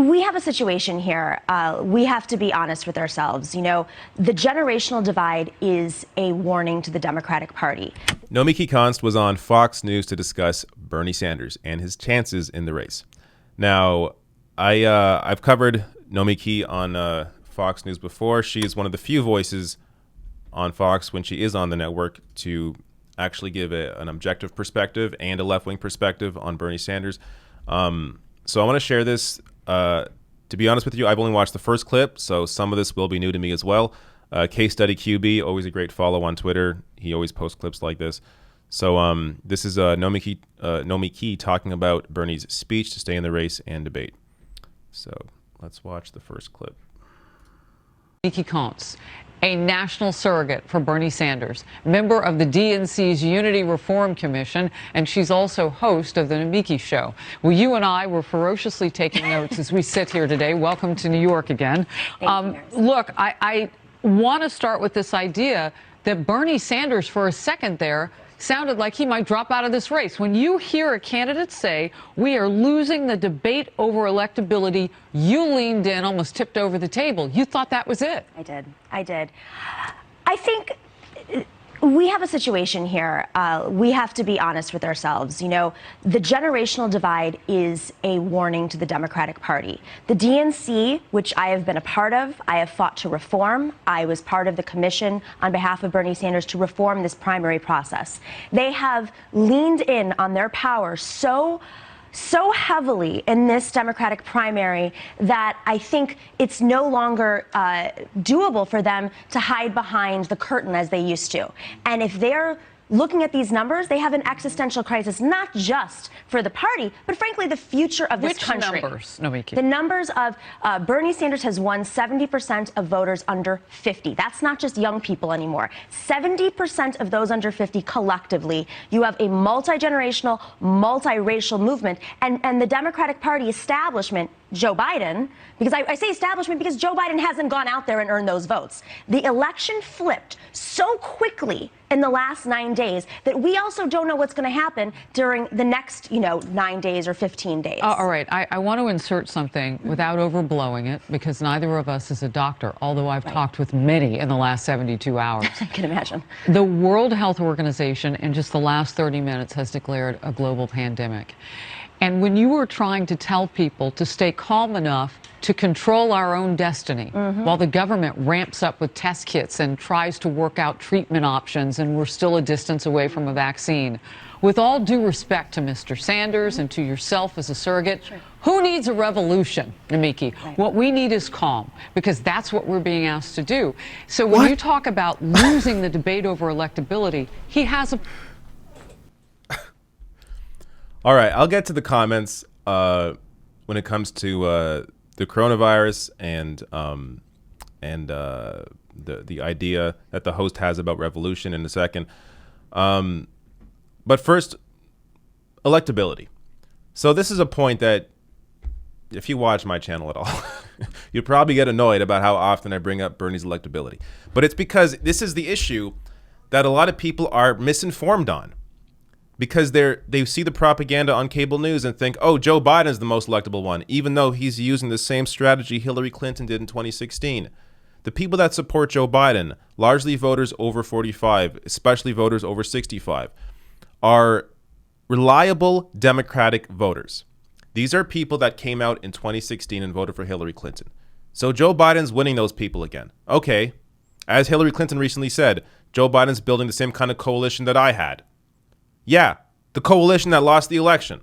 We have a situation here. We have to be honest with ourselves. You know, the generational divide is a warning to the Democratic Party. Nomiki Konst was on Fox News to discuss Bernie Sanders and his chances in the race. Now, I've covered Nomiki on Fox News before. She is one of the few voices on Fox when she is on the network to actually give an objective perspective and a left-wing perspective on Bernie Sanders. So I want to share this. To be honest with you, I've only watched the first clip, so some of this will be new to me as well. Case Study QB, always a great follow on Twitter. He always posts clips like this. So this is Nomiki talking about Bernie's speech to stay in the race and debate. So let's watch the first clip. Nomiki Konst, a national surrogate for Bernie Sanders, member of the DNC's Unity Reform Commission, and she's also host of the Nomiki Show. Well, you and I were ferociously taking notes as we sit here today. Welcome to New York again. Look, I want to start with this idea that Bernie Sanders, for a second there, sounded like he might drop out of this race. When you hear a candidate say, we are losing the debate over electability, you leaned in, almost tipped over the table. You thought that was it. I did. I think we have a situation here. We have to be honest with ourselves. You know, the generational divide is a warning to the Democratic Party. The DNC, which I have been a part of, I have fought to reform. I was part of the commission on behalf of Bernie Sanders to reform this primary process. They have leaned in on their power so heavily in this Democratic primary that I think it's no longer doable for them to hide behind the curtain as they used to. And if they're looking at these numbers, they have an existential crisis, not just for the party, but frankly, the future of this country. Which numbers, Nomiki? The numbers of Bernie Sanders has won 70% of voters under 50. That's not just young people anymore. 70% of those under 50 collectively. You have a multi-generational, multiracial movement. And the Democratic Party establishment, Joe Biden, because I say establishment because Joe Biden hasn't gone out there and earned those votes. The election flipped so quickly in the last 9 days that we also don't know what's going to happen during the next, 9 days or 15 days. All right. I want to insert something without overblowing it, because neither of us is a doctor, although I've talked with many in the last 72 hours. I can imagine. The World Health Organization in just the last 30 minutes has declared a global pandemic. And when you were trying to tell people to stay calm enough to control our own destiny, while the government ramps up with test kits and tries to work out treatment options, and we're still a distance away from a vaccine, with all due respect to Mr. Sanders and to yourself as a surrogate, who needs a revolution, Nomiki? What we need is calm, because that's what we're being asked to do. So when you talk about losing the debate over electability, he has a... All right, I'll get to the comments when it comes to the coronavirus and the idea that the host has about revolution in a second. But first, electability. So this is a point that, if you watch my channel at all, you'd probably get annoyed about how often I bring up Bernie's electability. But it's because this is the issue that a lot of people are misinformed on. Because they see the propaganda on cable news and think, oh, Joe Biden's the most electable one, even though he's using the same strategy Hillary Clinton did in 2016. The people that support Joe Biden, largely voters over 45, especially voters over 65, are reliable Democratic voters. These are people that came out in 2016 and voted for Hillary Clinton. So Joe Biden's winning those people again. Okay, as Hillary Clinton recently said, Joe Biden's building the same kind of coalition that I had. Yeah, the coalition that lost the election.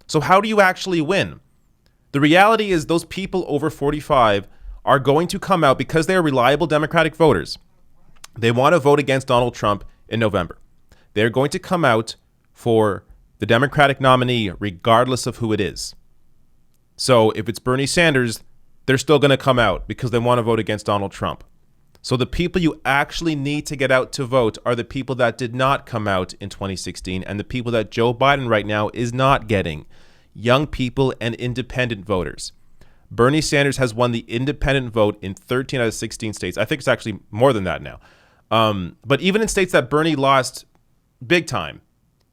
So how do you actually win? The reality is those people over 45 are going to come out because they are reliable Democratic voters. They want to vote against Donald Trump in November. They're going to come out for the Democratic nominee regardless of who it is. So if it's Bernie Sanders, they're still going to come out because they want to vote against Donald Trump. So the people you actually need to get out to vote are the people that did not come out in 2016 and the people that Joe Biden right now is not getting. Young people and independent voters. Bernie Sanders has won the independent vote in 13 out of 16 states. I think it's actually more than that now. But even in states that Bernie lost big time,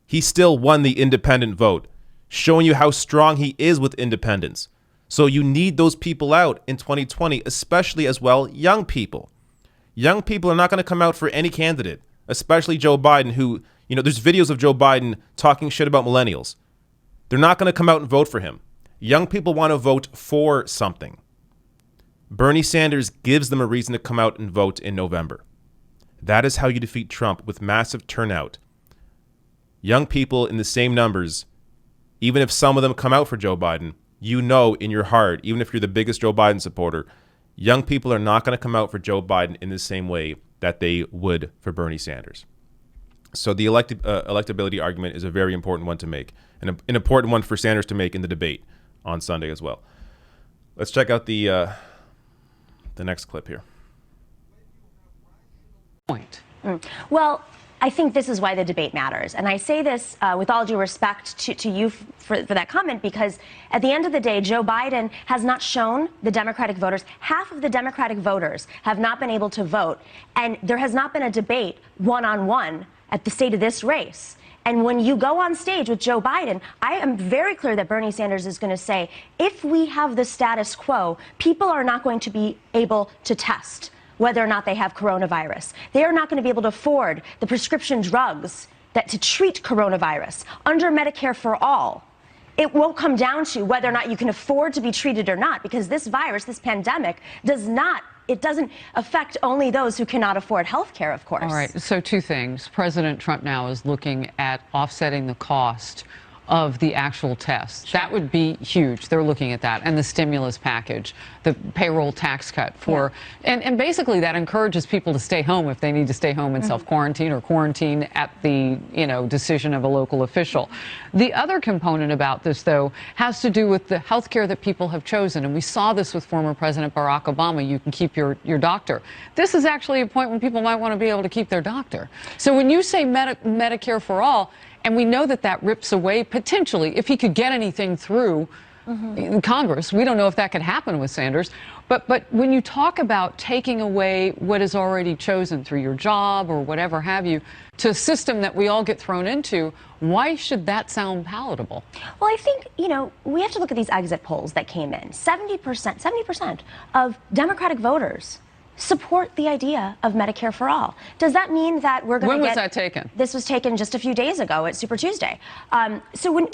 he still won the independent vote, showing you how strong he is with independents. So you need those people out in 2020, especially as well young people. Young people are not going to come out for any candidate, especially Joe Biden, who, there's videos of Joe Biden talking shit about millennials. They're not going to come out and vote for him. Young people want to vote for something. Bernie Sanders gives them a reason to come out and vote in November. That is how you defeat Trump, with massive turnout. Young people in the same numbers, even if some of them come out for Joe Biden, in your heart, even if you're the biggest Joe Biden supporter, young people are not going to come out for Joe Biden in the same way that they would for Bernie Sanders. So the electability argument is a very important one to make, and an important one for Sanders to make in the debate on Sunday as well. Let's check out the next clip here. Point. Well, I think this is why the debate matters. And I say this with all due respect to you for that comment, because at the end of the day, Joe Biden has not shown the Democratic voters. Half of the Democratic voters have not been able to vote. And there has not been a debate one-on-one at the state of this race. And when you go on stage with Joe Biden, I am very clear that Bernie Sanders is going to say, if we have the status quo, people are not going to be able to test whether or not they have coronavirus. They are not going to be able to afford the prescription drugs to treat coronavirus under Medicare for All. It won't come down to whether or not you can afford to be treated or not, because this virus, this pandemic, doesn't affect only those who cannot afford health care, of course. All right, so two things. President Trump now is looking at offsetting the cost of the actual tests. That would be huge. They're looking at that. And the stimulus package, the payroll tax cut for, and basically that encourages people to stay home if they need to stay home and self-quarantine or quarantine at the, decision of a local official. The other component about this, though, has to do with the health care that people have chosen. And we saw this with former President Barack Obama. You can keep your doctor. This is actually a point when people might want to be able to keep their doctor. So when you say Medicare for all, and we know that rips away, potentially, if he could get anything through in Congress. We don't know if that could happen with Sanders. But when you talk about taking away what is already chosen through your job or whatever have you, to a system that we all get thrown into, why should that sound palatable? Well, I think, we have to look at these exit polls that came in. 70% of Democratic voters support the idea of Medicare for all. Does that mean that we're going to get... When was that taken? This was taken just a few days ago at Super Tuesday. So when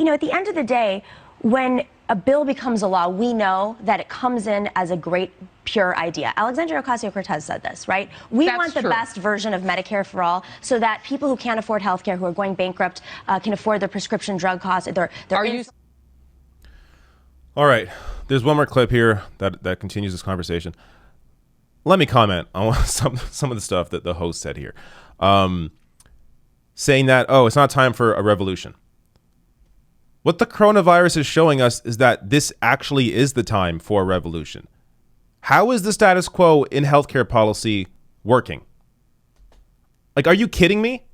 at the end of the day, when a bill becomes a law, we know that it comes in as a great, pure idea. Alexandria Ocasio-Cortez said this, right? We want the best version of Medicare for all so that people who can't afford health care, who are going bankrupt, can afford their prescription drug costs. All right. There's one more clip here that continues this conversation. Let me comment on some of the stuff that the host said here, saying that, it's not time for a revolution. What the coronavirus is showing us is that this actually is the time for a revolution. How is the status quo in healthcare policy working? Like, are you kidding me?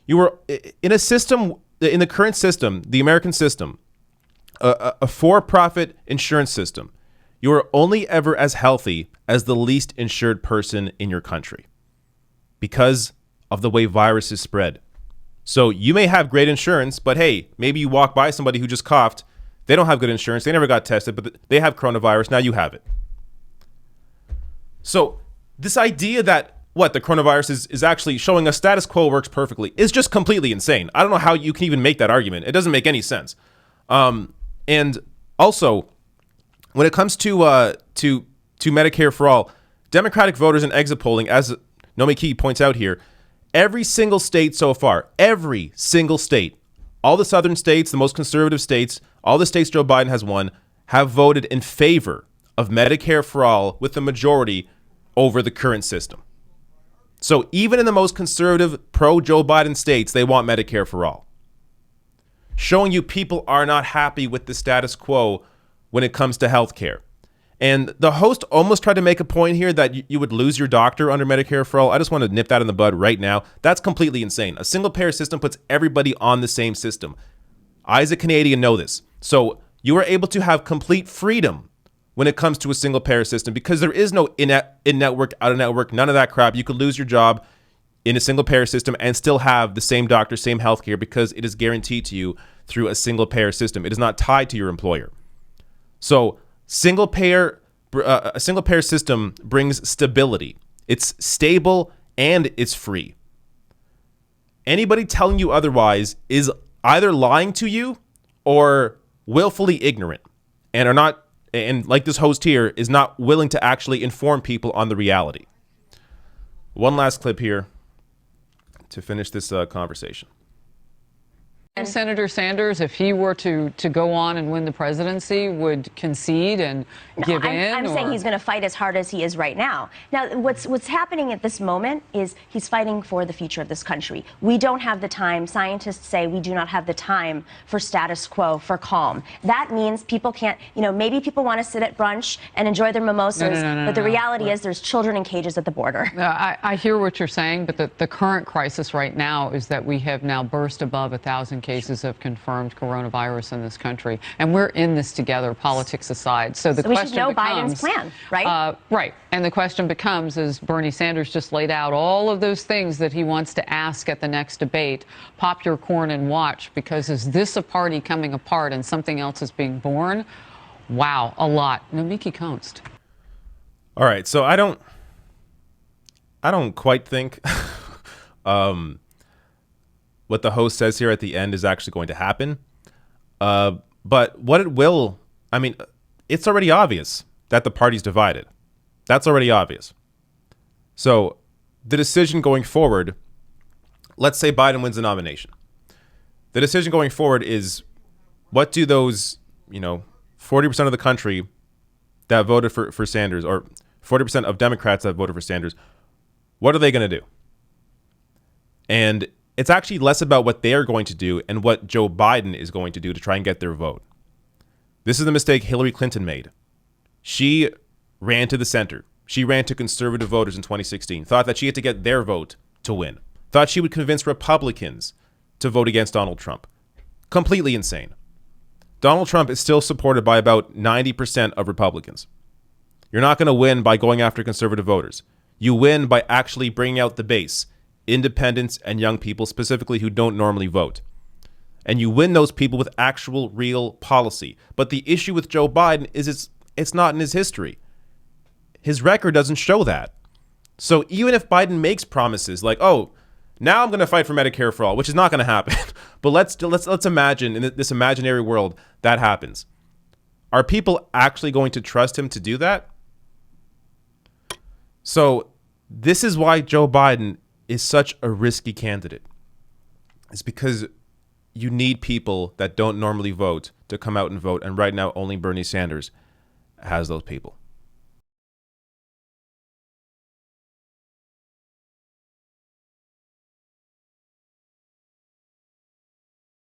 You were in a system, in the current system, the American system, a for-profit insurance system. You are only ever as healthy as the least insured person in your country because of the way viruses spread. So you may have great insurance, but hey, maybe you walk by somebody who just coughed. They don't have good insurance. They never got tested, but they have coronavirus. Now you have it. So this idea that the coronavirus is actually showing us status quo works perfectly is just completely insane. I don't know how you can even make that argument. It doesn't make any sense. And also, when it comes to Medicare for all, Democratic voters in exit polling, as Nomiki points out here, every single state so far, every single state, all the southern states, the most conservative states, all the states Joe Biden has won, have voted in favor of Medicare for all with the majority over the current system. So even in the most conservative pro-Joe Biden states, they want Medicare for all. Showing you people are not happy with the status quo when it comes to health care. And the host almost tried to make a point here that you would lose your doctor under Medicare for all. I just want to nip that in the bud right now. That's completely insane. A single payer system puts everybody on the same system. I, as a Canadian, know this. So you are able to have complete freedom when it comes to a single payer system because there is no in-network, out-of-network, none of that crap. You could lose your job in a single payer system and still have the same doctor, same health care because it is guaranteed to you through a single payer system. It is not tied to your employer. So a single payer system brings stability. It's stable and it's free. Anybody telling you otherwise is either lying to you or willfully ignorant and like this host here is not willing to actually inform people on the reality. One last clip here to finish this conversation. Senator Sanders, if he were to go on and win the presidency, would concede and give in? I'm saying he's going to fight as hard as he is right now. Now, what's happening at this moment is he's fighting for the future of this country. We don't have the time. Scientists say we do not have the time for status quo, for calm. That means people can't, maybe people want to sit at brunch and enjoy their mimosas, but the reality is there's children in cages at the border. I hear what you're saying, but the current crisis right now is that we have now burst above 1,000 cases of confirmed coronavirus in this country, and we're in this together, politics aside. So the question we should know becomes, Biden's plan, right? Right. And the question becomes, as Bernie Sanders just laid out all of those things that he wants to ask at the next debate, pop your corn and watch, because is this a party coming apart and something else is being born? Wow, a lot. Nomiki Konst. All right, so I don't quite think what the host says here at the end is actually going to happen. But what it will, it's already obvious that the party's divided. That's already obvious. So the decision going forward, let's say Biden wins the nomination. The decision going forward is, what do those, 40% of the country that voted for Sanders, or 40% of Democrats that voted for Sanders, what are they going to do? And it's actually less about what they're going to do and what Joe Biden is going to do to try and get their vote. This is the mistake Hillary Clinton made. She ran to the center. She ran to conservative voters in 2016, thought that she had to get their vote to win, thought she would convince Republicans to vote against Donald Trump. Completely insane. Donald Trump is still supported by about 90% of Republicans. You're not going to win by going after conservative voters. You win by actually bringing out the base, independents and young people specifically who don't normally vote. And you win those people with actual real policy. But the issue with Joe Biden is it's not in his history. His record doesn't show that. So even if Biden makes promises like, oh, now I'm going to fight for Medicare for all, which is not going to happen. But let's imagine in this imaginary world that happens. Are people actually going to trust him to do that? So this is why Joe Biden is such a risky candidate. It's because you need people that don't normally vote to come out and vote. And right now, only Bernie Sanders has those people.